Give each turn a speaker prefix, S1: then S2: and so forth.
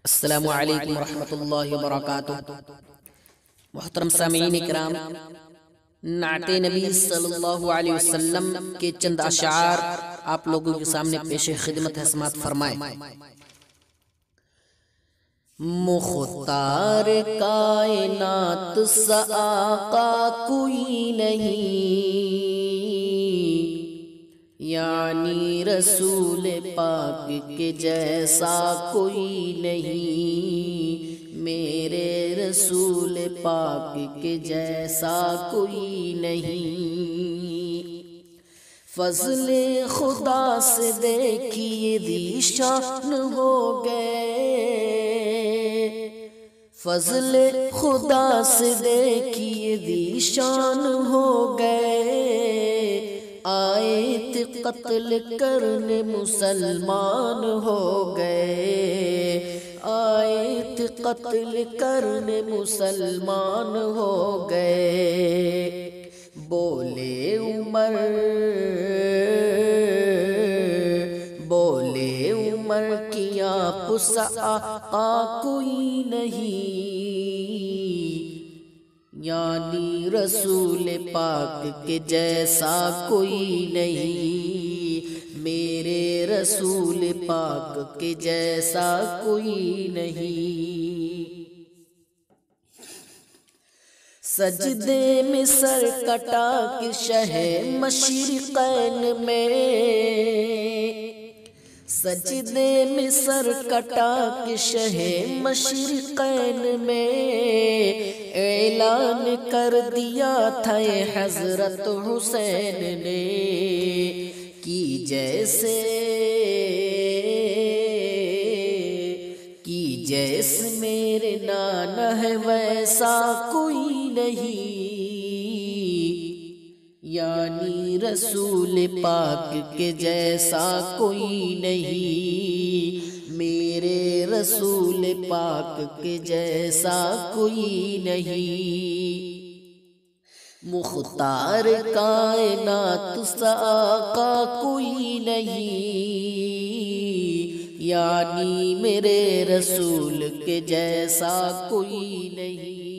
S1: السلام علیکم ورحمۃ اللہ وبرکاتہ۔ محترم سامعین اکرام، نعت نبی صلی اللہ علیہ وسلم کے چند اشعار آپ لوگوں کے سامنے پیش خدمت ہے، سماعت فرمائیں۔ مختار کائنات سا آقا کوئی نہیں، یعنی رسول پاک کے جیسا کوئی نہیں، میرے رسول پاک کے جیسا کوئی نہیں۔ فضل خدا سے دیکھیے ذیشان ہو گئے، فضل خدا سے دیکھیے ذیشان ہو گئے، آئے تھے قتل کرنے مسلمان ہو گئے، آئے تھے قتل کرنے مسلمان ہو گئے۔ بولے عمر، بولے عمر کی آپ سا آقا کوئی نہیں، یعنی رسول پاک کے جیسا کوئی نہیں، میرے رسول پاک کے جیسا کوئی نہیں۔ سجدے میں سر کٹا کے شہ مشرقین میں، سجدے میں سر کٹا کے شہ مشرقین میں، اعلان کر دیا تھا حضرت حسین نے، کی جیسے میرے نانا ہے ویسا کوئی نہیں، یعنی رسول پاک کے جیسا کوئی نہیں، میرے رسول پاک کے جیسا کوئی نہیں۔ مختار کائنات سا آقا کوئی نہیں، یعنی میرے رسول کے جیسا کوئی نہیں۔